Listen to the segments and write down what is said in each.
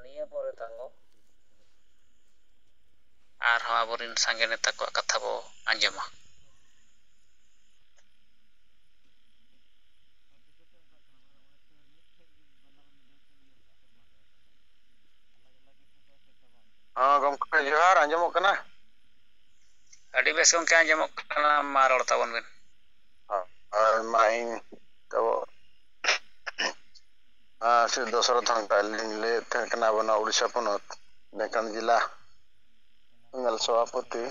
ᱱᱤᱭᱟᱹ ᱯᱚᱨᱮ ᱛᱟᱸᱜᱚ ᱟᱨᱦᱚᱸ ᱟᱵᱚᱨᱮᱱ ᱥᱟᱸᱜᱮ ᱱᱮᱛᱟ ᱠᱚᱣᱟᱜ ᱠᱟᱛᱷᱟ ᱵᱚ ᱟᱸᱡᱚᱢᱟ᱾ ᱜᱚᱢᱠᱮ ᱡᱚᱦᱟᱨ, ᱟᱸᱡᱚᱢᱚᱜ ᱠᱟᱱᱟ? ᱟᱹᱰᱤ ᱵᱮᱥ ᱜᱚᱢᱠᱮ ᱟᱸᱡᱚᱢᱚᱜ ᱠᱟᱱᱟ, ᱢᱟ ᱨᱚᱲ ᱛᱟᱵᱚᱱ ᱵᱮᱱ᱾ ᱢᱟ ᱤᱧ ᱛᱟᱵᱚ ᱥᱨᱤ ᱫᱚᱥᱚᱨᱚᱛᱷ ᱦᱟᱸᱥᱫᱟ ᱞᱤᱧ ᱞᱟᱹᱭᱮᱫ ᱛᱟᱦᱮᱸ ᱠᱟᱱᱟ, ᱟᱵᱚ ᱱᱚᱣᱟ ᱩᱲᱤᱥᱥᱟ ᱯᱚᱱᱚᱛ ᱰᱮᱸᱠᱟᱱ ᱡᱮᱞᱟ ᱥᱮᱸᱜᱮᱞ ᱥᱚᱵᱷᱟᱯᱚᱛᱤ᱾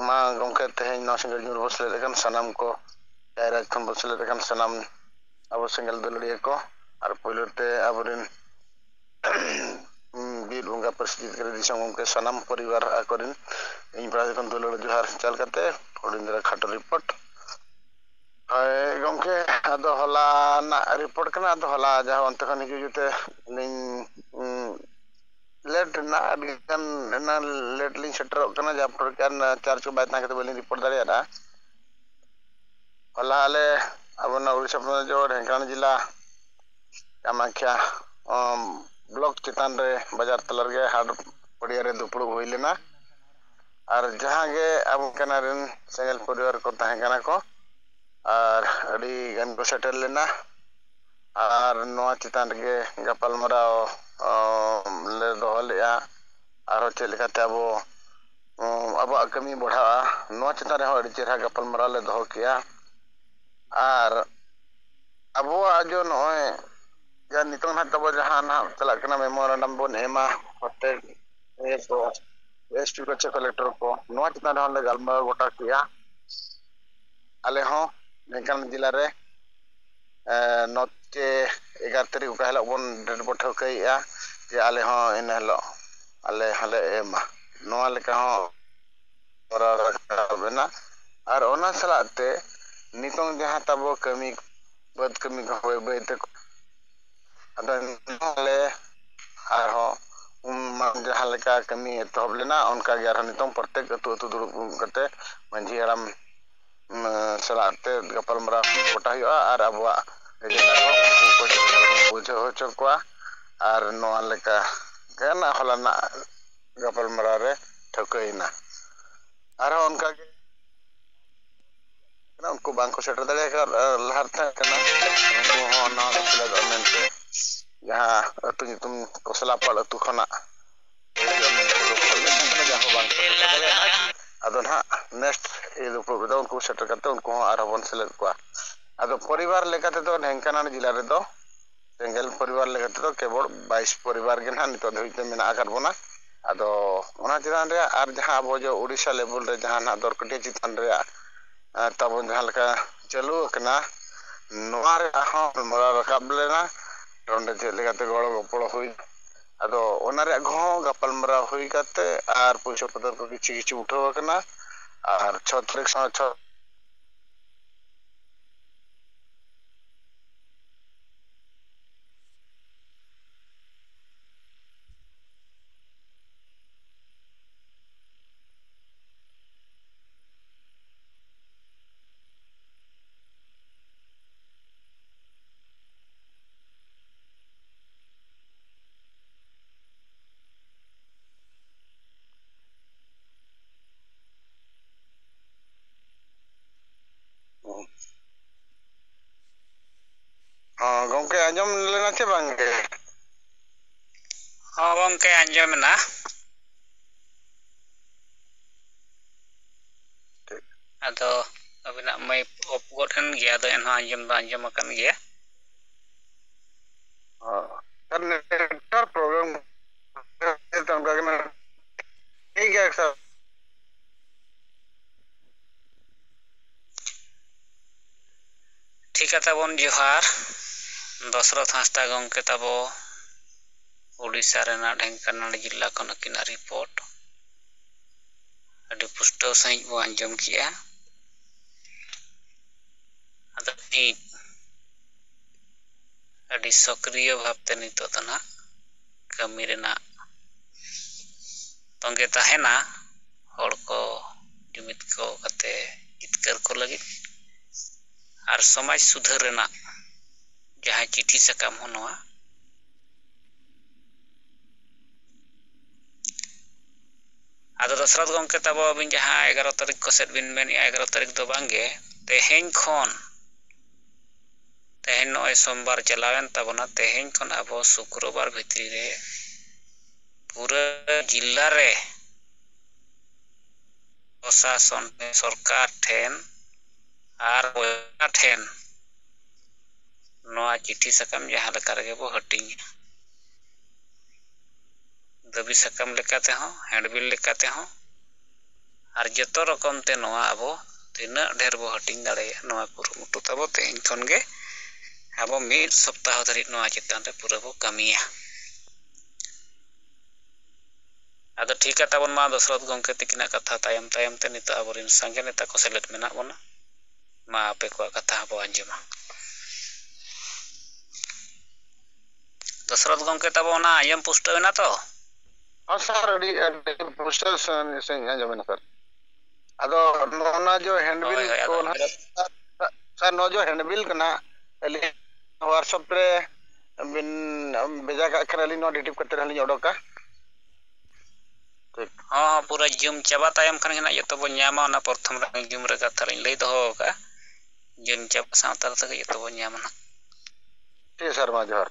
ᱢᱟ ᱜᱚᱢᱠᱮ ᱛᱮᱦᱮᱧ ᱱᱚᱣᱟ ᱥᱮᱸᱜᱮᱞ ᱧᱩᱨ ᱵᱚ ᱥᱮᱞᱮᱫ ᱟᱠᱟᱱ ᱥᱟᱱᱟᱢ ᱠᱚ ᱨᱟᱡᱽ ᱠᱷᱚᱱ ᱵᱚ ᱥᱮᱞᱮᱫ ᱟᱠᱟᱱ ᱥᱟᱱᱟᱢ ᱟᱵᱚ ᱥᱮᱸᱜᱮᱞ ᱫᱟᱹᱞᱲᱤᱭᱟᱹ ᱠᱚ, ᱟᱨ ᱯᱳᱭᱞᱳ ᱛᱮ ᱟᱵᱚᱨᱮᱱ ᱵᱤᱨ ᱵᱚᱸᱜᱟ ᱯᱟᱹᱨᱥᱤ ᱡᱤᱛᱠᱟᱹᱨ ᱫᱤᱥᱚᱢ ᱜᱚᱢᱠᱮ ᱥᱟᱱᱟᱢ ᱯᱚᱨᱤᱵᱟᱨ ᱟᱠᱚᱨᱮᱱ ᱤᱧ ᱯᱟᱦᱴᱟ ᱠᱷᱚᱱ ᱫᱩᱞᱟᱹᱲ ᱡᱚᱦᱟᱨ ᱪᱟᱞ ᱠᱟᱛᱮ ᱦᱩᱰᱤᱧ ᱫᱷᱟᱨᱟ ᱠᱷᱟᱴᱚ ᱨᱤᱯᱳᱨᱴ᱾ ᱦᱳᱭ ᱜᱚᱢᱠᱮ, ᱟᱫᱚ ᱦᱚᱞᱟᱱᱟᱜ ᱨᱤᱯᱳᱨᱴ ᱠᱟᱱᱟ᱾ ᱟᱫᱚ ᱦᱚᱞᱟ ᱡᱟᱦᱟᱸ ᱚᱱᱛᱮ ᱠᱷᱚᱱ ᱦᱤᱡᱩᱜ ᱛᱮ ᱟᱹᱞᱤᱧ ᱞᱮᱴ ᱮᱱᱟ, ᱟᱹᱰᱤᱜᱟᱱ ᱞᱮᱴ ᱞᱤᱧ ᱥᱮᱴᱮᱨᱚᱜ ᱠᱟᱱᱟ, ᱡᱟᱦᱟᱸ ᱯᱷଳରେ ᱪᱟᱨᱡᱽ ᱠᱚ ᱵᱟᱭ ᱛᱟᱦᱮᱸ ᱠᱟᱛᱮ ᱵᱟᱹᱞᱤᱧ ᱨᱤᱯᱳᱨᱴ ᱫᱟᱲᱮᱭᱟᱫᱟ᱾ ᱦᱚᱞᱟ ᱟᱞᱮ ᱟᱵᱚᱱᱟᱜ ᱩᱲᱤᱥᱥᱟ ᱯᱚᱱᱚᱛ ᱰᱷᱮᱸᱠᱟᱱᱟଳ ᱡᱮᱞᱟ ᱠᱟᱢᱟᱠᱷᱟ ᱵᱞᱚᱠ ᱪᱮᱛᱟᱱ ᱨᱮ ᱵᱟᱡᱟᱨ ᱛᱟᱞᱟ ᱨᱮᱜᱮ ᱦᱟᱴ ᱯᱚᱲᱤᱭᱟᱹ ᱨᱮ ᱫᱩᱯᱲᱩᱵ ᱦᱩᱭ ᱞᱮᱱᱟ᱾ ᱟᱨ ᱡᱟᱦᱟᱸ ᱜᱮ ᱟᱵᱚ ᱠᱟᱱᱟ ᱨᱮᱱ ᱥᱮᱸᱜᱮᱞ ᱯᱚᱨᱤᱵᱟᱨ ko ᱛᱟᱦᱮᱸ ᱠᱟᱱᱟ ᱠᱚ, ᱟᱨ ᱟᱹᱰᱤ ᱜᱟᱱ ᱠᱚ ᱥᱮᱴᱮᱨ ᱞᱮᱱᱟ᱾ ᱟᱨ ᱱᱚᱣᱟ ᱪᱮᱛᱟᱱ ᱨᱮᱜᱮ ᱜᱟᱯᱟᱞᱢᱟᱨᱟᱣ ᱞᱮ ᱫᱚᱦᱚ ᱞᱮᱫᱼᱟ, ᱟᱨᱦᱚᱸ ᱪᱮᱫ ᱞᱮᱠᱟᱛᱮ ᱟᱵᱚᱣᱟᱜ ᱠᱟᱹᱢᱤ ᱵᱟᱲᱦᱟᱜᱼᱟ, ᱱᱚᱣᱟ ᱪᱮᱛᱟᱱ ᱨᱮᱦᱚᱸ ᱟᱹᱰᱤ ᱪᱮᱦᱨᱟ ᱜᱟᱯᱟᱞᱢᱟᱨᱟᱣ ᱞᱮ ᱫᱚᱦᱚ ᱠᱮᱜᱼᱟ᱾ ᱟᱨ ᱟᱵᱚᱣᱟᱜ ᱱᱚᱜᱼᱚᱭ ᱱᱤᱛᱚᱝ ᱦᱟᱸᱜ ᱛᱟᱵᱚ ᱡᱟᱦᱟᱸ ᱱᱟᱦᱟᱜ ᱪᱟᱞᱟᱜ ᱠᱟᱱᱟ ᱢᱮᱢᱳᱨᱮᱱᱰᱟᱢ ᱵᱚᱱ ᱮᱢᱟ ᱯᱨᱚᱛᱮᱠ ᱮᱥᱴᱤ ᱠᱚ ᱪᱮ ᱠᱟᱞᱮᱠᱴᱚᱨ ᱠᱚ, ᱱᱚᱣᱟ ᱪᱮᱛᱟᱱ ᱨᱮᱦᱚᱸ ᱞᱮ ᱜᱟᱞᱢᱟᱨᱟᱣ ᱜᱚᱴᱟ ᱠᱮᱜᱼᱟ᱾ ᱟᱞᱮ ᱦᱚᱸ ᱰᱷᱮᱸᱠᱟᱱᱟଳ ᱡᱮᱞᱟ ᱨᱮ ᱱᱚᱛᱮ 11 ᱛᱟᱹᱨᱤᱠᱷ ᱚᱠᱟ ᱦᱤᱞᱳᱜ ᱵᱚᱱ ᱰᱮᱴ ᱵᱚ ᱴᱷᱟᱹᱣᱠᱟᱹᱭᱮᱫᱼᱟ ᱡᱮ ᱟᱞᱮ ᱦᱚᱸ ᱤᱱᱟᱹ ᱦᱤᱞᱳᱜ ᱟᱞᱮ ᱦᱚᱸᱞᱮ ᱮᱢᱟ, ᱱᱚᱣᱟ ᱞᱮᱠᱟ ᱦᱚᱸ ᱠᱚᱨᱟᱣ ᱨᱟᱠᱟᱵ ᱮᱱᱟ᱾ ᱟᱨ ᱚᱱᱟ ᱥᱟᱞᱟᱜ ᱛᱮ ᱱᱤᱛᱚᱝ ᱡᱟᱦᱟᱸ ᱛᱟᱵᱚ ᱠᱟᱹᱢᱤ ᱵᱟᱹᱫᱽ ᱠᱟᱹᱢᱤ ᱠᱚ ᱵᱟᱹᱭ ᱵᱟᱹᱭ ᱛᱮ ᱟᱫᱚ ᱟᱞᱮ ᱟᱨᱦᱚᱸ ᱡᱟᱦᱟᱸ ᱞᱮᱠᱟ ᱠᱟᱹᱢᱤ ᱮᱛᱚᱦᱚᱵ ᱞᱮᱱᱟ, ᱚᱱᱠᱟᱜᱮ ᱟᱨᱦᱚᱸ ᱱᱤᱛᱚᱝ ᱯᱨᱚᱛᱛᱮᱠ ᱟᱹᱛᱩ ᱟᱹᱛᱩ ᱫᱩᱲᱩᱵ ᱠᱟᱛᱮ ᱢᱟᱺᱡᱷᱤ ᱦᱟᱲᱟᱢ ᱥᱟᱞᱟᱜ ᱛᱮ ᱜᱟᱯᱟᱞᱢᱟᱨᱟᱣ ᱜᱚᱴᱟ ᱦᱩᱭᱩᱜᱼᱟ, ᱟᱨ ᱟᱵᱚᱣᱟᱜ ᱮᱡᱮᱱᱰᱟ ᱠᱚ ᱩᱱᱠᱩ ᱠᱚ ᱪᱮᱫ ᱞᱮᱠᱟ ᱵᱚᱱ ᱵᱩᱡᱷᱟᱹᱣ ᱦᱚᱪᱚ ᱠᱚᱣᱟ᱾ ᱟᱨ ᱱᱚᱣᱟ ᱞᱮᱠᱟ ᱦᱚᱞᱟᱱᱟᱜ ᱜᱟᱯᱟᱞᱢᱟᱨᱟᱣ ᱨᱮ ᱴᱷᱟᱹᱣᱠᱟᱹᱭᱮᱱᱟ᱾ ᱟᱨᱦᱚᱸ ᱚᱱᱠᱟᱜᱮ ᱩᱱᱠᱩ ᱵᱟᱝᱠᱚ ᱥᱮᱴᱮᱨ ᱫᱟᱲᱮ ᱟᱠᱟᱫ ᱞᱟᱦᱟ ᱛᱟᱦᱮᱸ ᱠᱟᱱᱟ, ᱩᱱᱠᱩ ᱦᱚᱸ ᱱᱚᱣᱟ ᱠᱚ ᱥᱮᱞᱮᱫᱚᱜ ᱢᱮᱱᱛᱮ ᱡᱟᱦᱟᱸ ᱟᱹᱛᱩ ᱧᱩᱛᱩᱢ ᱠᱚᱥᱞᱟᱯᱟᱲ ᱟᱹᱛᱩ ᱠᱷᱚᱱᱟᱜ ᱟᱫᱚ ᱱᱟᱦᱟᱜ ᱱᱮᱠᱥᱴ ᱫᱩᱯᱲᱩᱵ ᱨᱮᱫᱚ ᱩᱱᱠᱩ ᱥᱮᱴᱮᱨ ᱠᱟᱛᱮ ᱩᱱᱠᱩ ᱦᱚᱸ ᱟᱨᱦᱚᱸ ᱵᱚᱱ ᱥᱮᱞᱮᱫ ᱠᱚᱣᱟ᱾ ᱟᱫᱚ ᱯᱚᱨᱤᱵᱟᱨ ᱞᱮᱠᱟ ᱛᱮᱫᱚ ᱰᱷᱮᱸᱠᱟᱱᱟଳ ᱡᱮᱞᱟ ᱨᱮᱫᱚ ᱥᱮᱸᱜᱮᱞ ᱯᱚᱨᱤᱵᱟᱨ ᱞᱮᱠᱟ ᱛᱮᱫᱚ ᱠᱮᱵᱚᱞ 22 ᱯᱚᱨᱤᱵᱟᱨ ᱜᱮ ᱱᱟᱦᱟᱜ ᱱᱤᱛᱚᱜ ᱫᱷᱟᱹᱵᱤᱡ ᱛᱮ ᱢᱮᱱᱟᱜ ᱟᱠᱟᱫ ᱵᱚᱱᱟ᱾ ᱟᱫᱚ ᱚᱱᱟ ᱪᱮᱛᱟᱱ ᱨᱮ ᱟᱨ ᱡᱟᱦᱟᱸ ᱟᱵᱚ ᱩᱲᱤᱥᱥᱟ ᱞᱮᱵᱮᱞ ᱨᱮ ᱡᱟᱦᱟᱸ ᱱᱟᱜ ᱫᱚᱨᱠᱟᱹᱴᱤᱭᱟᱹ ᱪᱮᱛᱟᱱ ᱨᱮᱭᱟᱜ ᱛᱟᱵᱚᱱ ᱡᱟᱦᱟᱸ ᱞᱮᱠᱟ ᱪᱟᱹᱞᱩ ᱟᱠᱟᱱᱟ, ᱱᱚᱣᱟ ᱨᱮᱭᱟᱜ ᱦᱚᱸ ᱜᱟᱞᱢᱟᱨᱟᱣ ᱨᱟᱠᱟᱵ ᱞᱮᱱᱟ᱾ ᱚᱸᱰᱮ ᱪᱮᱫ ᱞᱮᱠᱟᱛᱮ ᱜᱚᱲᱚ ᱜᱚᱯᱚᱲᱚ ᱦᱩᱭ, ᱟᱫᱚ ᱚᱱᱟ ᱨᱮᱭᱟᱜ ᱦᱚᱸ ᱜᱟᱯᱟᱞᱢᱟᱨᱟᱣ ᱦᱩᱭ ᱠᱟᱛᱮ ᱟᱨ ᱯᱚᱭᱥᱟ ᱯᱚᱛᱚᱨ ᱠᱚ ᱠᱤᱪᱷᱩ ᱠᱤᱪᱷᱩ ᱩᱴᱷᱟᱹᱣ ᱟᱠᱟᱱᱟ᱾ ᱟᱨ 6 ᱛᱟᱹᱨᱤᱠᱷ ᱥᱟᱶ 6 ᱜᱚᱝᱠᱮ ᱟᱸᱡᱚᱢ ᱞᱮᱱᱟ ᱪᱮ ᱵᱟᱝ ᱜᱮ? ᱦᱚᱸ ᱜᱚᱢᱠᱮ ᱟᱸᱡᱚᱢᱮᱱᱟ᱾ ᱟᱫᱚ ᱟᱵᱤᱱᱟᱜ ᱢᱟᱭᱤᱠ ᱚᱯᱷ ᱜᱚᱫ ᱮᱱ ᱜᱮᱭᱟ, ᱟᱫᱚ ᱮᱱᱦᱚᱸ ᱟᱸᱡᱚᱢ ᱫᱚ ᱟᱸᱡᱚᱢ ᱟᱠᱟᱱ ᱜᱮᱭᱟ᱾ ᱱᱮᱴᱣᱟᱨᱠ ᱯᱨᱚᱵᱞᱮᱢ ᱴᱷᱤᱠ ᱜᱮᱭᱟ ᱥᱟᱨ᱾ ᱴᱷᱤᱠᱟ ᱛᱟᱵᱚᱱ ᱡᱚᱦᱟᱨ, ᱫᱚᱥᱚᱨᱚᱛᱷ ᱦᱟᱸᱥᱫᱟ ᱜᱚᱢᱠᱮ ᱛᱟᱵᱚ ᱩᱲᱤᱥᱥᱟ ᱨᱮᱱᱟᱜ ᱰᱷᱮᱸᱠᱟᱱᱟଳ ᱡᱮᱞᱟ ᱠᱷᱚᱱ ᱟᱹᱠᱤᱱᱟᱜ ᱨᱤᱯᱳᱨᱴ ᱟᱹᱰᱤ ᱯᱩᱥᱴᱟᱹᱣ ᱥᱟᱺᱦᱤᱡ ᱵᱚ ᱟᱸᱡᱚᱢ ᱠᱮᱜᱼᱟ᱾ ᱟᱫᱚ ᱱᱤᱛ ᱟᱹᱰᱤ ᱥᱚᱠᱨᱤᱭᱚ ᱵᱷᱟᱵᱛᱮ ᱱᱤᱛᱚᱜ ᱫᱚ ᱱᱟᱜ ᱠᱟᱹᱢᱤ ᱨᱮᱱᱟᱜ ᱛᱚᱸᱜᱮ ᱛᱟᱦᱮᱱᱟ, ᱦᱚᱲ ᱠᱚ ᱡᱩᱢᱤᱫ ᱠᱚ ᱠᱟᱛᱮ ᱡᱤᱛᱠᱟᱹᱨ ᱠᱚ ᱞᱟᱹᱜᱤᱫ ᱟᱨ ᱥᱚᱢᱟᱡᱽ ᱥᱩᱫᱷᱟᱹᱨ ᱨᱮᱱᱟᱜ ᱡᱟᱦᱟᱸ ᱪᱤᱴᱷᱤ ᱥᱟᱠᱟᱢ ᱦᱚᱸ ᱱᱚᱣᱟ ᱟᱫᱚ ᱫᱚᱥᱨᱚᱛ ᱜᱚᱢᱠᱮ ᱛᱟᱵᱚ ᱟᱵᱤᱱ ᱡᱟᱦᱟᱸ 11 ᱛᱟᱹᱨᱤᱠᱷ ᱠᱚ ᱥᱮᱫ ᱵᱤᱱ ᱢᱮᱱᱮᱜᱼᱟ 11 ᱛᱟᱹᱨᱤᱠᱷ ᱫᱚ ᱵᱟᱝᱜᱮ ᱛᱮᱦᱮᱧ ᱠᱷᱚᱱ ᱛᱮᱦᱮᱧ ᱱᱚᱜᱼᱚᱭ ᱥᱳᱢᱵᱟᱨ ᱪᱟᱞᱟᱣᱮᱱ ᱛᱟᱵᱚᱱᱟ ᱛᱮᱦᱮᱧ ᱠᱷᱚᱱ ᱟᱵᱚ ᱥᱩᱠᱨᱚᱵᱟᱨ ᱵᱷᱤᱛᱨᱤ ᱨᱮ ᱯᱩᱨᱟᱹ ᱡᱤᱞᱟ ᱨᱮ ᱯᱨᱚᱥᱟᱥᱚᱱ ᱥᱚᱨᱠᱟর ᱴᱷᱮᱱ ᱟᱨ ᱵᱚᱭᱦᱟ ᱴᱷᱮᱱ ᱱᱚᱣᱟ ᱪᱤᱴᱷᱤ ᱥᱟᱠᱟᱢ ᱡᱟᱦᱟᱸ ᱞᱮᱠᱟ ᱨᱮᱜᱮ ᱵᱚ ᱦᱟᱹᱴᱤᱧᱟ ᱫᱟᱹᱵᱤ ᱥᱟᱠᱟᱢ ᱞᱮᱠᱟ ᱛᱮᱦᱚᱸ ᱦᱮᱸᱰᱵᱤᱞ ᱞᱮᱠᱟ ᱛᱮᱦᱚᱸ ᱟᱨ ᱡᱚᱛᱚ ᱨᱚᱠᱚᱢ ᱛᱮ ᱱᱚᱣᱟ ᱟᱵᱚ ᱛᱤᱱᱟᱹᱜ ᱰᱷᱮᱨ ᱵᱚ ᱦᱟᱹᱴᱤᱧ ᱫᱟᱲᱮᱭᱟᱜᱼᱟ ᱱᱚᱣᱟ ᱠᱩᱨᱩᱢᱩᱴᱩ ᱛᱟᱵᱚ ᱛᱮᱦᱮᱧ ᱠᱷᱚᱱ ᱜᱮ ᱟᱵᱚ ᱢᱤᱫ ᱥᱚᱯᱛᱟᱦᱚ ᱫᱷᱟᱹᱨᱤᱡ ᱱᱚᱣᱟ ᱪᱮᱛᱟᱱ ᱨᱮ ᱯᱩᱨᱟᱹ ᱵᱚ ᱠᱟᱹᱢᱤᱭᱟ ᱟᱫᱚ ᱴᱷᱤᱠᱟ ᱛᱟᱵᱚᱱ ᱢᱟ ᱫᱚᱥᱨᱚᱛ ᱜᱚᱢᱠᱮ ᱛᱤᱠᱤᱱᱟᱜ ᱠᱟᱛᱷᱟ ᱛᱟᱭᱚᱢ ᱛᱟᱭᱚᱢ ᱛᱮ ᱱᱤᱛᱚᱜ ᱟᱵᱚᱨᱮᱱ ᱥᱟᱸᱜᱮ ᱱᱮᱛᱟ ᱠᱚ ᱥᱮᱞᱮᱫ ᱢᱮᱱᱟᱜ ᱵᱚᱱᱟ ᱢᱟ ᱟᱯᱮ ᱠᱚᱣᱟᱜ ᱠᱟᱛᱷᱟ ᱦᱚᱸᱵᱚ ᱟᱸᱡᱚᱢᱟ ᱫᱚᱥᱨᱚᱛ ᱜᱚᱢᱠᱮ ᱛᱟᱵᱚ ᱚᱱᱟ ᱟᱸᱡᱚᱢ ᱯᱩᱥᱴᱟᱹᱣ ᱮᱱᱟ ᱛᱚ ᱥᱟᱨ ᱟᱹᱰᱤ ᱯᱩᱥᱴᱟᱹᱣ ᱥᱟᱺᱦᱤᱡ ᱟᱸᱡᱚᱢᱮᱱᱟ ᱥᱟᱨ ᱟᱫᱚ ᱱᱚᱜᱼᱚ ᱡᱚ ᱦᱮᱱᱰᱵᱤᱞ ᱦᱳᱭ ᱦᱳᱭ ᱠᱚ ᱟᱫᱚ ᱱᱟᱦᱟᱜ ᱥᱟᱨ ᱱᱚᱣᱟ ᱡᱚ ᱦᱮᱱᱰᱵᱤᱞ ᱠᱟᱱᱟ ᱟᱹᱞᱤᱧ ᱦᱳᱣᱟᱴᱥᱮᱯ ᱨᱮ ᱵᱤᱱ ᱵᱷᱮᱡᱟ ᱠᱟᱜ ᱠᱷᱟᱱ ᱟᱹᱞᱤᱧ ᱱᱚᱣᱟ ᱨᱤᱴᱤᱵᱷ ᱠᱟᱛᱮ ᱞᱤᱧ ᱚᱰᱳᱠᱟ ᱴᱷᱤᱠ ᱦᱚᱸ ᱯᱩᱨᱟᱹ ᱡᱩᱢ ᱪᱟᱵᱟ ᱛᱟᱭᱚᱢ ᱠᱷᱟᱱ ᱜᱮ ᱱᱟᱜ ᱡᱚᱛᱚ ᱵᱚᱱ ᱧᱟᱢᱟ ᱚᱱᱟ ᱯᱨᱚᱛᱷᱚᱢ ᱨᱮ ᱡᱩᱢ ᱨᱮ ᱠᱟᱛᱷᱟ ᱞᱤᱧ ᱞᱟᱹᱭ ᱫᱚᱦᱚ ᱟᱠᱟᱜᱼᱟ ᱡᱩᱢ ᱪᱟᱵᱟ ᱥᱟᱶᱛᱟ ᱛᱮᱜᱮ ᱡᱚᱛᱚ ᱵᱚᱱ ᱧᱟᱢᱟ ᱱᱟᱜ ᱴᱷᱤᱠ ᱥᱟᱨ ᱢᱟ ᱡᱚᱦᱟᱨ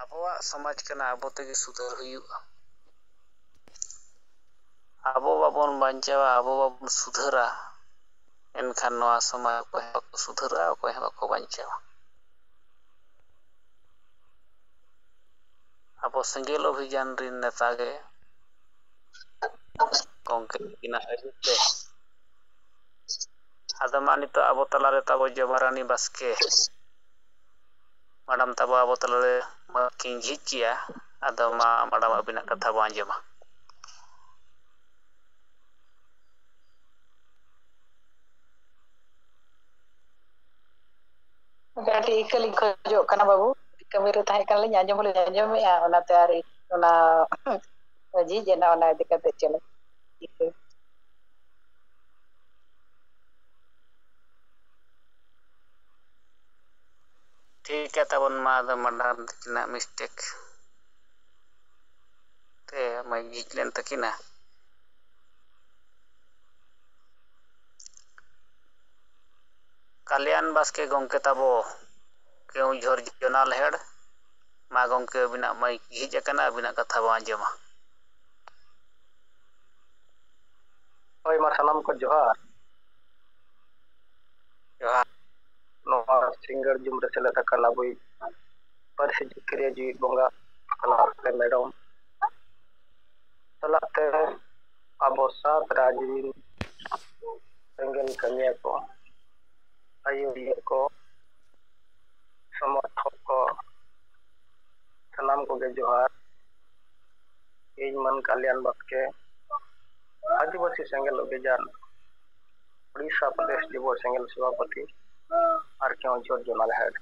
ᱟᱵᱚᱣᱟᱜ ᱥᱚᱢᱟᱡᱽ ᱠᱟᱱᱟ, ᱟᱵᱚ ᱛᱮᱜᱮ ᱥᱩᱫᱷᱟᱹᱨ ᱦᱩᱭᱩᱜᱼᱟ। ᱟᱵᱚ ᱵᱟᱵᱚᱱ ᱵᱟᱧᱪᱟᱣᱟ, ᱟᱵᱚ ᱵᱟᱵᱚᱱ ᱥᱩᱫᱷᱟᱹᱨᱟ, ᱮᱱᱠᱷᱟᱱ ᱱᱚᱣᱟ ᱥᱚᱢᱟᱡᱽ ᱚᱠᱚᱭ ᱦᱚᱸ ᱵᱟᱠᱚ ᱥᱩᱫᱷᱟᱹᱨᱟ, ᱚᱠᱚᱭ ᱦᱚᱸ ᱵᱟᱠᱚ ᱵᱟᱧᱪᱟᱣᱟ। ᱟᱵᱚ ᱥᱮᱸᱜᱮᱞ ᱚᱵᱷᱤᱡᱟᱱ ᱨᱤᱱ ᱱᱮᱛᱟ ᱜᱮ ᱜᱚᱢᱠᱮ ᱛᱟᱹᱠᱤᱱᱟᱜ ᱟᱹᱭᱩᱨ ᱛᱮ ᱟᱫᱚ ᱢᱟ ᱱᱤᱛᱚᱜ ᱟᱵᱚ ᱛᱟᱞᱟᱨᱮ ᱛᱟᱵᱚ ᱡᱚᱵᱟᱨᱟᱱᱤ ᱵᱟᱥᱠᱮ ᱢᱮᱰᱟᱢ ᱛᱟᱵᱚ ᱟᱵᱚ ᱛᱟᱞᱟᱨᱮ ᱠᱤᱱ ᱡᱷᱤᱡ ᱠᱮᱜᱼᱟ। ᱟᱫᱚ ᱢᱟ ᱢᱮᱰᱟᱢ ᱟᱹᱵᱤᱱᱟᱜ ᱠᱟᱛᱷᱟ ᱵᱚ ᱟᱸᱡᱚᱢᱟ। ᱠᱟᱹᱴᱤᱡ ᱤᱠᱟᱹ ᱞᱤᱧ ᱠᱷᱚᱡᱚᱜ ᱠᱟᱱᱟ ᱵᱟᱹᱵᱩ, ᱠᱟᱹᱢᱤ ᱨᱮ ᱛᱟᱦᱮᱸ ᱠᱟᱱᱟᱞᱤᱧ, ᱟᱸᱡᱚᱢ ᱦᱚᱸᱞᱤᱧ ᱟᱸᱡᱚᱢᱮᱜᱼᱟ, ᱚᱱᱟᱛᱮ ᱟᱨ ᱚᱱᱟ ᱡᱷᱤᱡ ᱮᱱᱟ, ᱚᱱᱟ ᱤᱫᱤ ᱠᱟᱛᱮ ᱪᱚᱞᱚ ᱤᱠᱟᱹ। ᱴᱷᱤᱠ ᱜᱮᱭᱟ ᱛᱟᱵᱚᱱ ᱢᱟ, ᱟᱫᱚ ᱢᱮᱰᱟᱢ ᱛᱟᱹᱠᱤᱱᱟᱜ ᱢᱤᱥᱴᱮᱠ ᱛᱮ ᱢᱟᱭ ᱡᱷᱤᱡ ᱞᱮᱱ ᱛᱟᱹᱠᱤᱱᱟ। ᱠᱟᱞᱤᱭᱟᱱ ᱵᱟᱥᱠᱮ ᱜᱚᱢᱠᱮ ᱛᱟᱵᱚ ᱠᱮᱣᱡᱷᱳᱨ ᱡᱚᱱᱟᱞ ᱦᱮᱲ, ᱢᱟ ᱜᱚᱢᱠᱮ ᱟᱹᱵᱤᱱᱟᱜ ᱢᱟᱭᱤᱠ ᱡᱷᱤᱡ ᱟᱠᱟᱱᱟ, ᱟᱹᱵᱤᱱᱟᱜ ᱠᱟᱛᱷᱟ ᱵᱚ ᱟᱸᱡᱚᱢᱟ। ᱦᱳᱭ ᱢᱟ ᱥᱟᱱᱟᱢ ᱠᱚ ᱡᱚᱦᱟᱨ। ᱡᱚᱦᱟᱨ। ᱱᱚᱣᱟ ᱥᱤᱸᱜᱟᱹᱲ ᱡᱩᱢ ᱨᱮ ᱥᱮᱞᱮᱫ ᱟᱠᱟᱱ ᱟᱵᱚᱭᱤᱡ ᱯᱟᱹᱨᱥᱤ ᱡᱤᱛᱠᱟᱹᱨᱤᱭᱟᱹ ᱡᱤᱣᱤᱫ ᱵᱚᱸᱜᱟ ᱥᱟᱞᱟᱜ ᱢᱮᱰᱟᱢ ᱥᱟᱞᱟᱜ ᱛᱮ ᱟᱵᱚ ᱥᱟᱛ ᱨᱟᱡᱽ ᱨᱤᱱ ᱥᱮᱸᱜᱮᱞ ᱠᱟᱹᱢᱤᱭᱟᱹ ᱠᱚ, ᱟᱹᱭᱩᱨᱤᱭᱟᱹ ko, समर्थक को सलाम को जोहार। ᱤᱧ ᱢᱟᱱ ᱠᱟᱞᱤᱭᱟᱱ ᱵᱟᱥᱠᱮ आदिवासी सेंगेल अभियान उड़ीसा प्रदेश युव सेंगेल सभापति और केवझोर जोनाल हेड।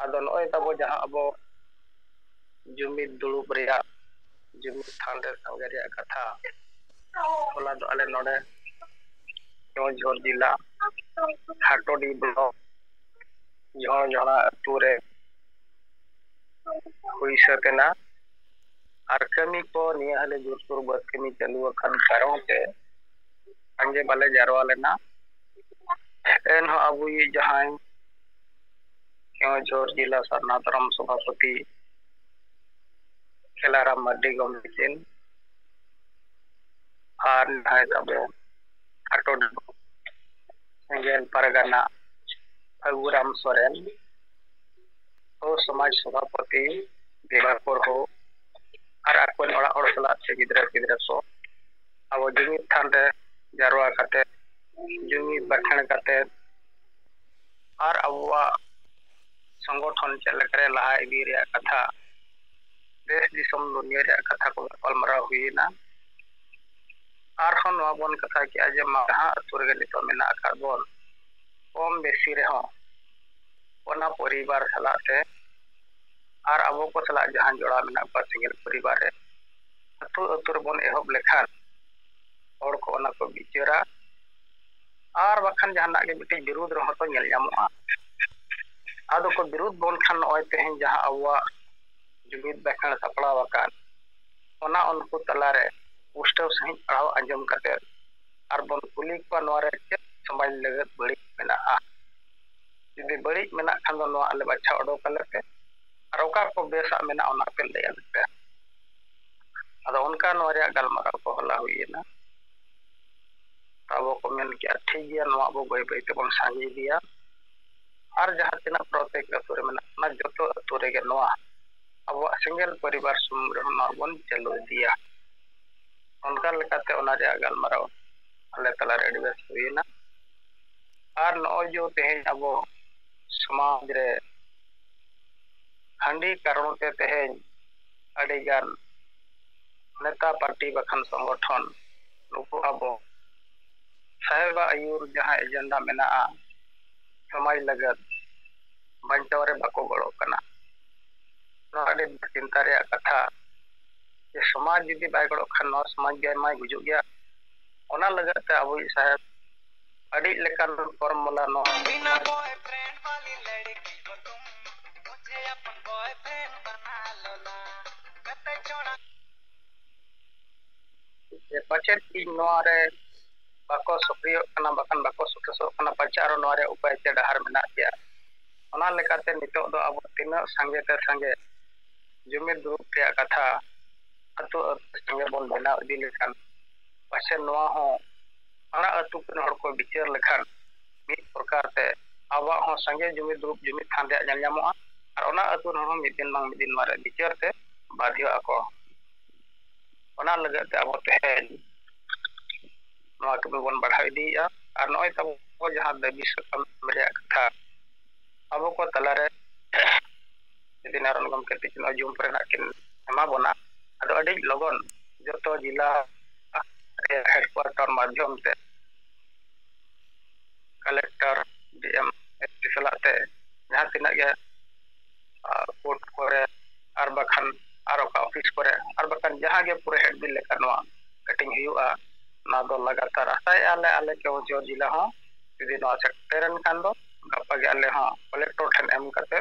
आदो नॉय तबो जहां अबो जुमिद दुड़ुब रेया जुमिद थान रे संगे रेया कथा ओला दो आले नोडे केवझोर जिला हाटोडी ब्लॉक झोंझोड़ा अतु रे हुई सकेना और कमी को निया हले जोधपुर बस कमी चालू अखन कारण ते अंजे बाले जारवा लेना एन हो अबु ये जहां केवझोर जिला सरनाधरम सभापति खेलाराम मड्डी गमकिन और नाय तबे हाटोड सेंगेल परगना फगुराम सोरेन हो समाज सभापति देवापुर हो और आकोन ओड़ा ओड़ सला से गिदरा गिदरा को अब जुमिद थान रे जारवा काते जुमिद बखण काते और अबुआ संगठन चलकरे लहा इदी रे कथा देश दिसम दुनिया रे कथा को गलमरा हुईना और हन बन कथा कि आज महा अतुर गे नितो मेना कार्बन कम बेसी रे हो ओना परिवार सलाते और अब को सला जहां जोड़ा मेना पर सिंगल परिवार रे अतु अतुर बन एहब लेखान और को ओना को बिचारा और बखन जहां के बिटी विरोध रह तो नेल जामुआ आदो को विरोध बन खान ओय तेहन जहां अबुआ जुमिद बखन सपड़ा वकान ओना उनको तलारे उष्टव सही पढ़ाव अंजम करते और बन कुली को नोरे के समाज लगत बड़ी मेना आ यदि बड़ी मेना खान दो आले बच्चा ओडो कलते और ओका को बेसा मेना ओना पे ले आते अदो उनका नोरे गलमरा को होला हुईना अब को मेन के ठीक गया नो अब बय बय ते बन सांगी दिया और जहां तिना प्रत्येक अतुरे मेना ना जतो अतुरे के नोआ अब सिंगल परिवार सुमर बन चलो दिया उनका लेकाते ओना रे गलमरा अले तला रेडी बेस हुईना और नो जो तेहन अब समाज रे हांडी कारण ते तेहन अड़ी गान नेता पार्टी बखन संगठन नुको अब साहेबा आयुर जहां एजेंडा मेना समाज लगत बंचाव रे बाको गड़ो कना नो अड़ी चिंता रे कथा जे समाज यदि बाय गड़ो खान नो समाज गे माय गुजु गया ओना लगत ते अब साहेब अड़ी लेकान फॉर्मूला नो बिना बॉयफ्रेंड वाली लड़की हो तुम मुझे अपन बॉयफ्रेंड बना लो ना कते छोड़ा ये बचत की नोरे बाको सक्रिय कना बखन बाको सक्रिय कना पचारो नोरे उपाय ते डहार मेना गया ᱚᱱᱟ ᱞᱮᱠᱟᱛᱮ ᱱᱤᱛᱚᱜ ᱫᱚ ᱟᱵᱚ ᱛᱤᱱᱟᱹᱜ ᱥᱟᱸᱜᱮ ᱛᱮ ᱥᱟᱸᱜᱮ ᱡᱩᱢᱤᱫ ᱫᱩᱲᱩᱵ ᱨᱮᱭᱟᱜ ᱠᱟᱛᱷᱟ ᱟᱹᱛᱩ ᱥᱟᱸᱜᱮ ᱵᱚᱱ ᱵᱮᱱᱟᱣ ᱤᱫᱤ ᱞᱮᱠᱷᱟᱱ ᱯᱟᱥᱮ ᱱᱚᱣᱟ ᱦᱚᱸ ᱚᱱᱟ ᱟᱹᱛᱩ ᱠᱚᱨᱮᱱ ᱦᱚᱲ ᱠᱚ ᱵᱤᱪᱟᱹᱨ ᱞᱮᱠᱷᱟᱱ ᱢᱤᱫ ᱯᱨᱚᱠᱟᱨ ᱛᱮ ᱟᱵᱚᱣᱟᱜ ᱦᱚᱸ ᱥᱟᱸᱜᱮ ᱡᱩᱢᱤᱫ ᱫᱩᱲᱩᱵ ᱡᱩᱢᱤᱫ ᱛᱷᱟᱱ ᱨᱮᱭᱟᱜ ᱧᱮᱞ ᱧᱟᱢᱚᱜᱼᱟ ᱟᱨ ᱚᱱᱟ ᱟᱹᱛᱩ ᱨᱮᱱ ᱦᱚᱸ ᱢᱤᱫ ᱫᱤᱱ ᱵᱟᱝ ᱢᱤᱫ ᱫᱤᱱ ᱱᱚᱣᱟ ᱨᱮ ᱵᱤᱪᱟᱹᱨ ᱛᱮ ᱵᱟᱫᱽᱫᱷᱚᱜ ᱟᱠᱚ ᱚᱱᱟ ᱞᱟᱹᱜᱤᱫ ᱛᱮ ᱟᱵᱚ ᱛᱮᱦᱮᱧ ᱱᱚᱣᱟ ᱠᱚᱵᱚ ᱵᱚᱱ ᱵᱟᱲᱦᱟᱣ ᱤᱫᱤᱭᱮᱫᱼᱟ ᱟᱨ ᱱᱚᱜᱼᱚᱭ ᱛᱟᱵᱚ ᱡᱟᱦᱟᱸ ᱫᱟᱹᱵᱤ ᱥᱟᱠᱟᱢ ᱨᱮᱭᱟᱜ ᱠᱟᱛᱷᱟ ᱟᱵᱚ ᱠᱚ ᱛᱟᱞᱟᱨᱮ ᱡᱩᱫᱤ ᱱᱟᱨᱚᱱ ᱜᱚᱢᱠᱮ ᱛᱤᱠᱤᱱ ᱡᱩᱢ ᱨᱮᱱᱟᱜ ᱠᱤᱱ ᱮᱢᱟ ᱵᱚᱱᱟ ᱟᱫᱚ ᱟᱹᱰᱤ ᱞᱚᱜᱚᱱ ᱡᱚᱛᱚ ᱡᱮᱞᱟ ᱦᱮᱰᱠᱳᱣᱟᱴᱟᱨ ᱢᱟᱫᱽᱫᱷᱚᱢ ᱛᱮ ᱠᱟᱞᱮᱠᱴᱚᱨ ᱰᱤᱮᱢ ᱮᱥᱯᱤ ᱥᱟᱞᱟᱜ ᱛᱮ ᱡᱟᱦᱟᱸ ᱛᱤᱱᱟᱹᱜ ᱜᱮ ᱠᱳর্ট ᱠᱚᱨᱮ ᱟᱨ ᱵᱟᱠᱷᱟᱱ ᱟᱨ ᱚᱠᱟ ᱚᱯᱷᱤᱥ ᱠᱚᱨᱮ ᱟᱨ ᱵᱟᱠᱷᱟन ᱡᱟᱦᱟᱸ ᱜᱮ ᱯᱩᱨᱟᱹ ᱦᱮᱰ ᱵᱤᱞ ᱞᱮᱠᱟ ᱱᱚᱣᱟ ᱠᱟᱹᱴᱤᱝ ᱦᱩᱭᱩᱜᱼᱟ ᱚᱱᱟ ᱫᱚ ᱞᱟᱜᱟᱛᱟᱨ ᱟᱥᱟᱭᱮᱫᱼᱟ ᱟᱞᱮ ᱠᱮᱣᱚᱱᱡᱷᱚᱨ ᱡᱮᱞᱟ ᱦᱚᱸ ᱡᱩᱫᱤ ᱱᱚᱣᱟ ᱥᱮᱴᱮᱨᱮᱱ ᱠᱷᱟᱱ ᱫᱚ ᱜᱟᱯᱟ ᱜᱮ ᱟᱞᱮ ᱦᱚᱸ ᱠᱚᱞᱮᱠᱴᱚᱨ ᱴᱷᱮᱱ ᱮᱢ ᱠᱟᱛᱮ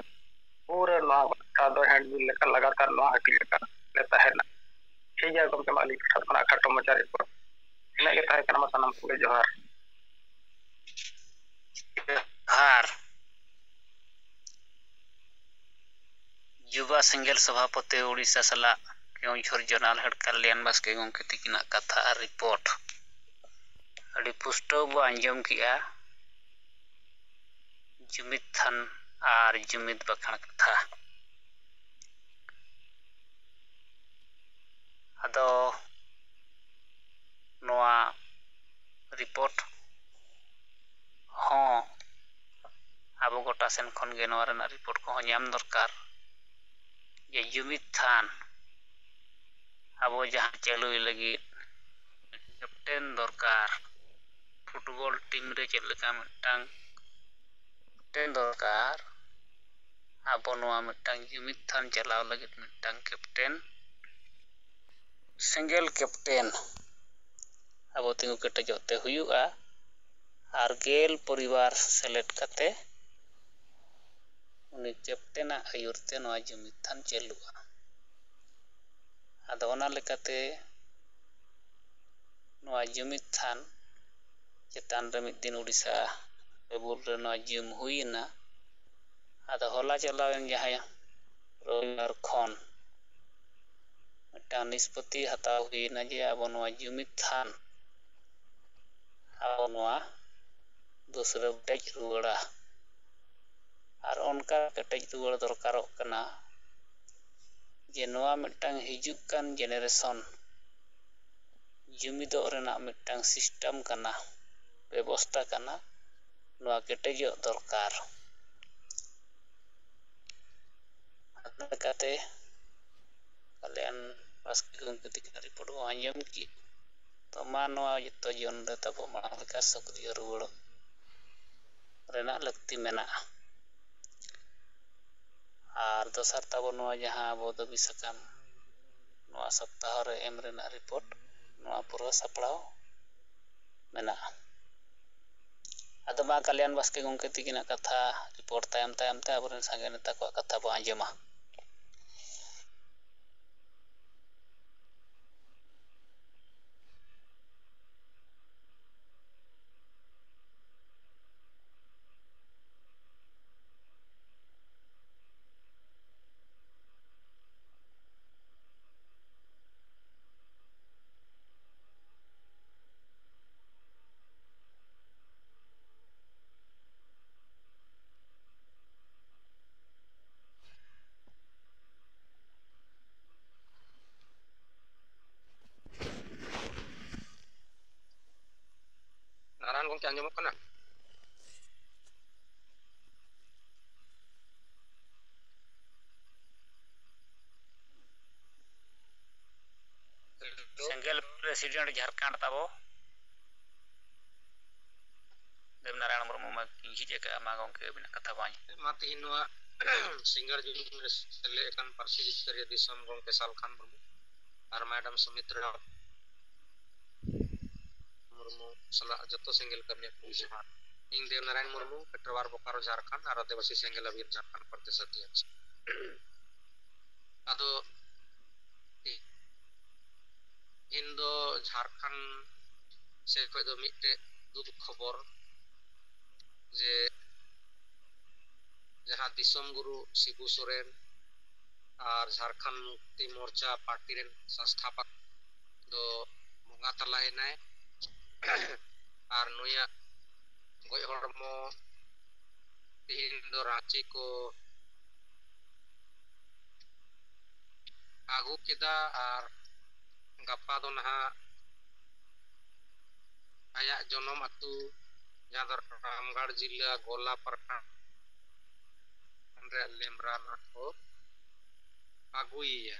पूरे नवा दो हैंड बिल लेकर लगातार नवा हटी लेकर लेता है ना ठीक है गमके मालिक खतना खाटो मचा रिपोर्ट इना के ताहे कना सनम को जोहार आर युवा सिंगल सभापति उड़ीसा सला केवंझर जोनाल हेड कल्याण बास्के गंके तिकिना कथा और रिपोर्ट अड़ी पुष्टो बो आंजम किया जुमिद थान और जुमिद बखान कथा अदो नोआ रिपोर्ट हाँ आबो गोटा सेन खन गे नोआ रेना रिपोर्ट को ᱧᱟᱢ दरकार ये जुमिद थान आबो जहां चालुय लगी कैप्टन दरकार फुटबॉल टीम रे चेद लेका मिटांग कैप्टन दरकार आबो नोआ मिटांग जुमिद थान चलाव लगी मिटांग कैप्टन सिंगल कैप्टन आबो तिंगु केटजोते हुयुआ आर गेल परिवार सेलेक्ट कते उनी कैप्टन आयुरते नोआ जुमिद थान चलुआ आदो ओना लेकाते नोआ जुमिद थान चेतान रे मिद दिन उड़ीसा लेवल रे नोआ जुम हुइना आदो होला चलावेन जहां रविवार खन मिटान निष्पत्ति हताव हुइना जे आबो नोआ जुमिद थान आबो नोआ दूसरे टेज रुवाड़ा और उनका कटेज रुवाड़ दरकारोग कना जे नोआ मिटांग हिजुग कान जेनेरेशन जुमिदो रेना मिटांग सिस्टम कना व्यवस्था कना नोआ केटेजो दरकार लेकाते कल्याण बास्के गंके तिकिना रिपोर्ट को आंजम की तो मा नोआ जतो जन रे तबो मांग लेका सक्रिय रुवाड़ रेना लक्ति मेना और दोसर तबो नोआ जहां आबो दबी सकाम नोआ सप्ताह रे एम रेना रिपोर्ट नोआ पूरा सपड़ाव मेना अदो मा कल्याण बास्के गंके तिकिना कथा रिपोर्ट तायम तायम ते आबोरेन संगे नेता को कथा बो आंजमा नारायण गंके आंजमो कना सिंगल प्रेसिडेंट झारखंड तबो देवनारायण मुर्मू मा हिजे का मा गंके बिना कथा बाኝ माते इनवा सिंगर जुम रे सेले एकान पार्सी जितरिया दिसम गंके सालखान मुर्मू और मैडम सुमित्रा मुर्मू सला जतो सिंगल कन्या जोहार इन देवनारायण मुर्मू पेट्रोवार बोकारो झारखंड और आदिवासी सिंगल अभियान झारखंड प्रदेश अध्यक्ष अदो इन दो झारखंड से कोई दो मिटे दुख खबर जे ᱡᱟᱦᱟᱸ ᱫᱤᱥᱚᱢ ᱜᱩᱨᱩ ᱥᱤᱵᱩ ᱥᱚᱨᱮᱱ ᱟᱨ ᱡᱷᱟᱲᱠᱷᱚᱸᱰ ᱢᱩᱠᱛᱤ ᱢᱳᱨᱪᱟ ᱯᱟर्टी ᱨᱮᱱ ᱥᱚᱝᱥᱛᱷᱟᱯᱚᱠ ᱫᱚ ᱵᱚᱸᱜᱟ ᱛᱟᱞᱟᱭᱮᱱᱟᱭ ᱟᱨ ᱱᱩᱭᱟᱜ ᱜᱚᱡ ᱦᱚᱲᱢᱚ ᱛᱤᱦᱤᱧ ᱫᱚ ᱨᱟᱸᱪᱤ ᱠᱚ ᱟᱹᱜᱩ ᱠᱮᱫᱟ ᱟᱨ ᱜᱟᱯᱟ ᱫᱚ ᱱᱟᱦᱟᱜ ᱟᱭᱟᱜ ᱡᱚᱱᱚᱢ ᱟᱹᱛᱩ ᱡᱟᱦᱟᱸ ᱫᱚ ᱨᱟᱢᱜᱚᱲ ᱡᱤᱞᱟ ᱜᱳᱞᱟ ᱯᱨᱟᱠᱷᱚᱸᱰ ᱨᱮ ᱞᱮᱢᱨᱟ ᱱᱟᱜ ᱠᱚ ᱟᱹᱜᱩᱭᱮᱭᱟ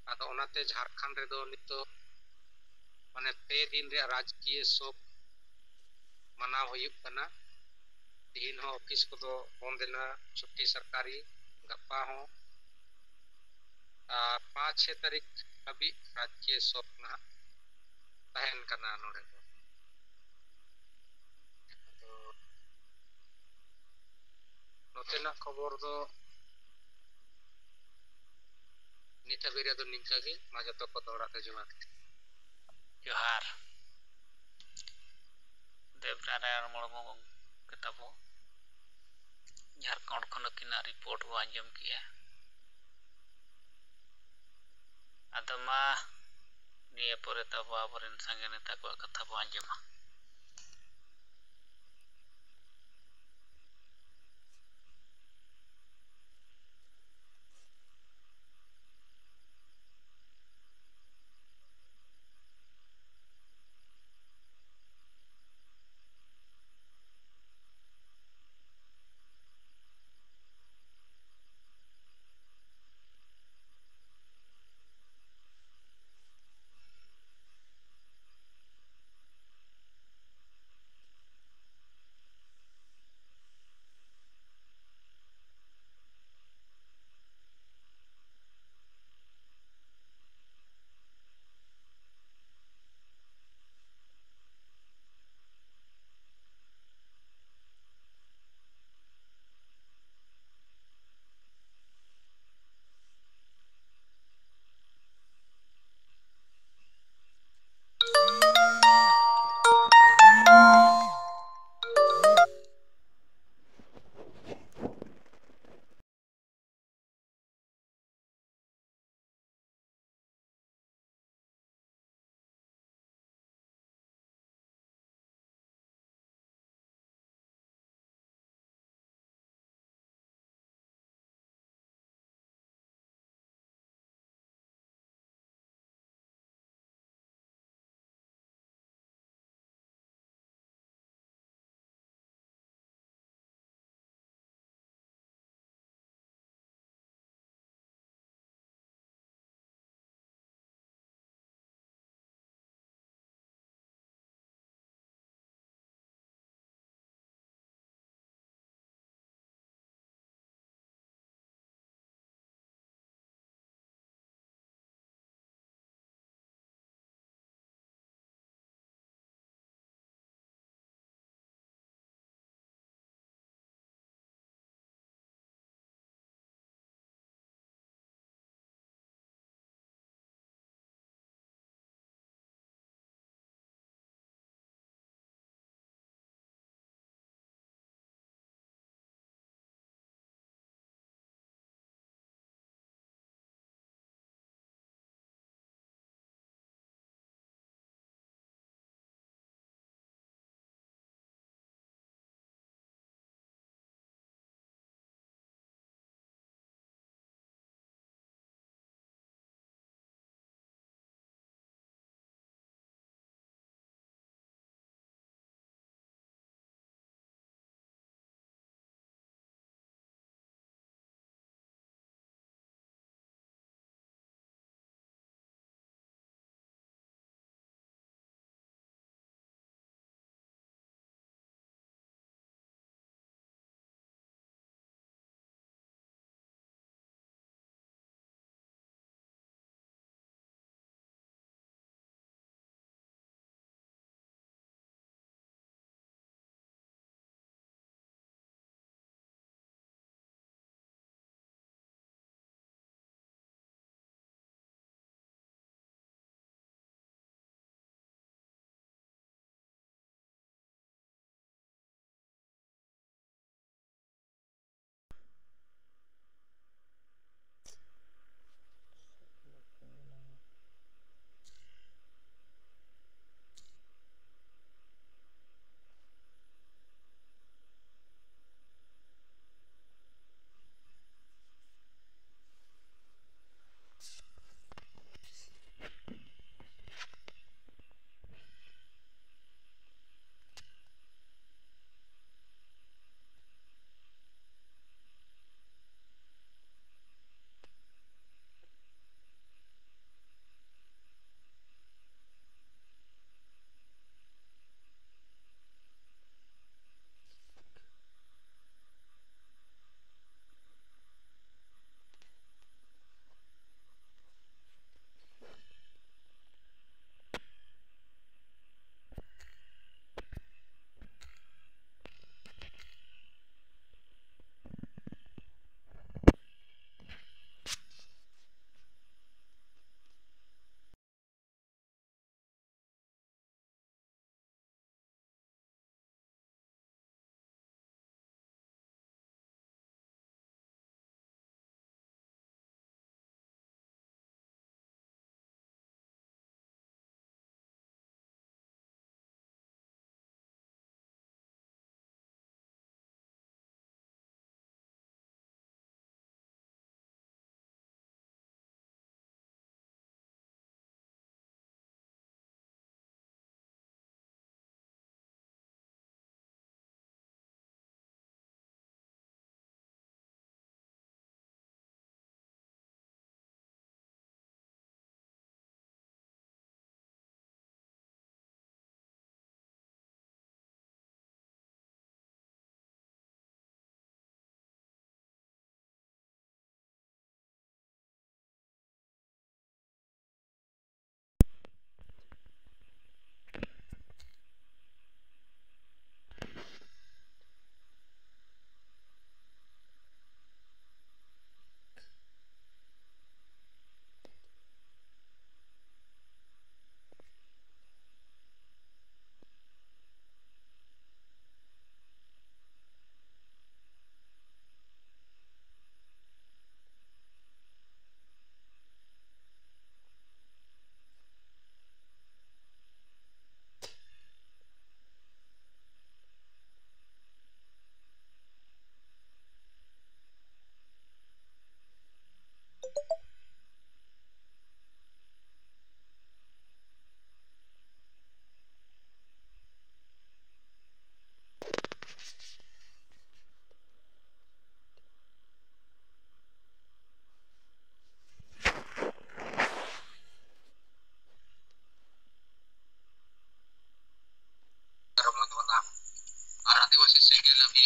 ᱟᱫᱚ ᱚᱱᱟᱛᱮ ᱡᱷᱟᱲᱠᱷᱚᱸᱰ ᱨᱮᱫᱚ ᱱᱤᱛᱚᱜ ᱢᱟᱱᱮ 2 ᱫᱤᱱ ᱨᱮᱭᱟᱜ ᱨᱟᱡᱽᱠᱤᱭᱟᱹ ᱥᱳᱠ ᱢᱟᱱᱟᱣ ᱦᱩᱭᱩᱜ ᱠᱟᱱᱟ ᱛᱤᱦᱤᱧ ᱦᱚᱸ ᱚᱯᱷᱤᱥ ᱠᱚᱫᱚ ᱵᱚᱱᱫ ᱮᱱᱟ ᱪᱷᱩᱴᱤ ᱥᱚᱨᱠᱟᱨᱤ ᱜᱟᱯᱟ ᱦᱚᱸ 5-6 ᱛᱟᱹᱨᱤᱠᱷ ᱦᱟᱹᱵᱤᱡ ᱨᱟᱡᱽᱠᱤᱭᱟᱹ ᱥᱳᱠ ᱱᱟᱦᱟᱜ ᱛᱟᱦᱮᱱ ᱠᱟᱱᱟ ᱱᱚᱰᱮ ᱫᱚ ᱟᱫᱚ ᱱᱚᱛᱮᱱᱟᱜ ᱠᱷᱚᱵᱚᱨ ᱫᱚ ᱱᱤᱛ ᱦᱟᱹᱵᱤᱡ ᱨᱮᱫᱚ ᱱᱤᱝᱠᱟ ᱜᱮ ᱢᱟ ᱡᱚᱛᱚ ᱠᱚ ᱫᱚᱦᱲᱟ ᱛᱮ ᱡᱚᱦᱟᱨ ᱡᱚᱦᱟᱨ ᱫᱮᱵᱽᱱᱟᱨᱟᱭᱚᱱ ᱢᱩᱨᱢᱩ ᱜᱚᱢᱠᱮ ᱛᱟᱵᱚ ᱡᱷᱟᱲᱠᱷᱚᱸᱰ ᱠᱷᱚᱱ ᱟᱹᱠᱤᱱᱟᱜ ᱨᱤᱯᱳᱨᱴ ᱵᱚ ᱟᱸᱡᱚᱢ ᱠᱮᱜᱼᱟ ᱟᱫᱚ ᱢᱟ ᱱᱤᱭᱟᱹ ᱯᱚᱨᱮ ᱛᱟᱵᱚ ᱟᱵᱚᱨᱮᱱ ᱥᱟᱸᱜᱮ ᱱᱮᱛᱟ ᱠᱚᱣᱟᱜ ᱠᱟᱛᱷᱟ ᱵᱚ ᱟᱸᱡᱚᱢᱟ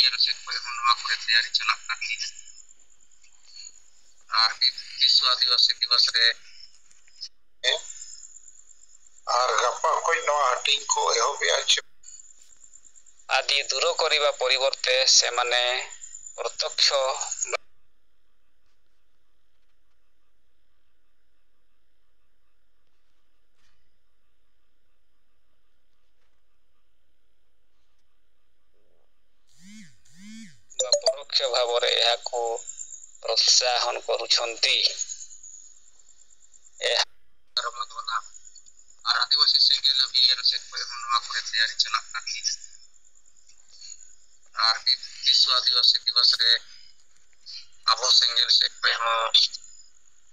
ᱵᱤᱭᱮᱱ ᱥᱮᱫ ᱠᱷᱚᱱ ᱦᱚᱸ ᱱᱚᱣᱟ ᱠᱚᱨᱮ ᱛᱮᱭᱟᱨᱤ ᱪᱟᱞᱟᱜ ᱠᱟᱱ ᱜᱮᱭᱟ ᱟᱨ ᱵᱤᱥᱥᱚ ଆଦିବାସୀ ଦିବସ ରେ আর গাপা খোজ নয়া হাটিং কো এহবিয়া ଆଦି ଦୂର କରିବା ପରିବର୍ତ୍ତେ ସେମାନେ ପ୍ରତ୍ୟକ୍ଷ ବା ପରୋକ୍ଷ ଭାବରେ ଏହାକୁ ପ୍ରୋତ୍ସାହନ କରୁଛନ୍ତି। আর আদিবাসী সেঙ্গেল অভিযান সেট করে নওয়া করে তৈরি চালাক কান গিয়া আর বিশ্ব আদিবাসী দিবস রে আবো সেঙ্গেল সেট पे हो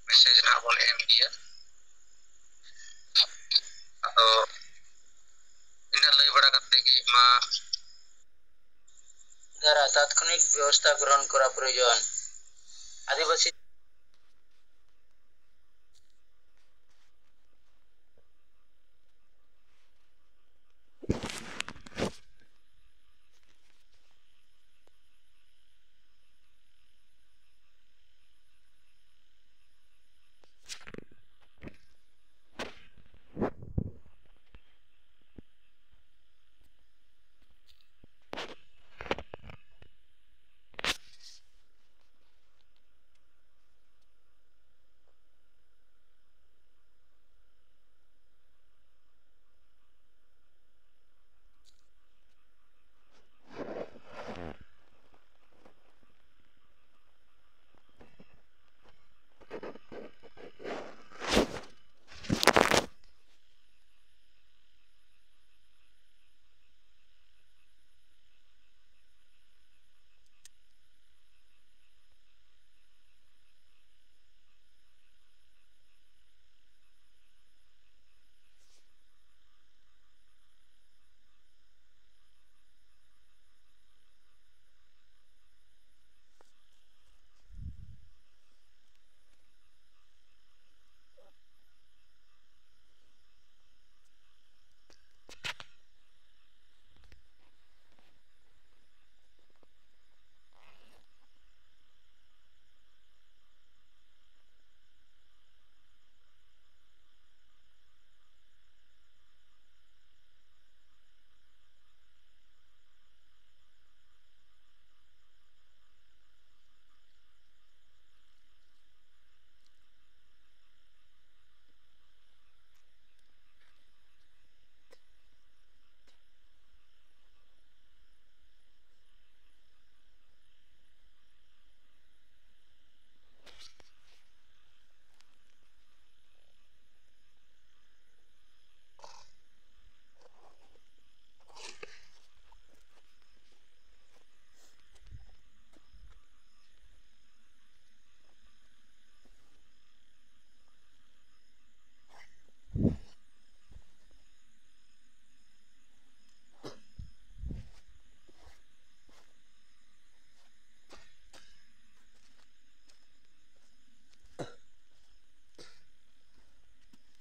मैसेज ना बोल एम गया तो इन लई बड़ा करते कि मा দ্বারা তাৎক্ষণিক ব্যবস্থা গ্রহণ করা প্রয়োজন। আদিবাসী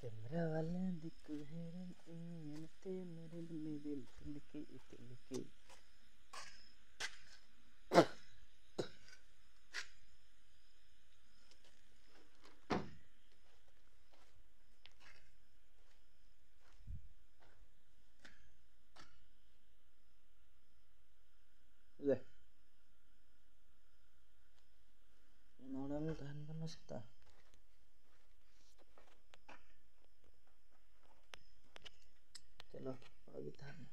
कैमरा वाले दिख हेरते मेरे दिल तिलके तिलके ले नोड़ा में धान करना सकता चलो अभी धान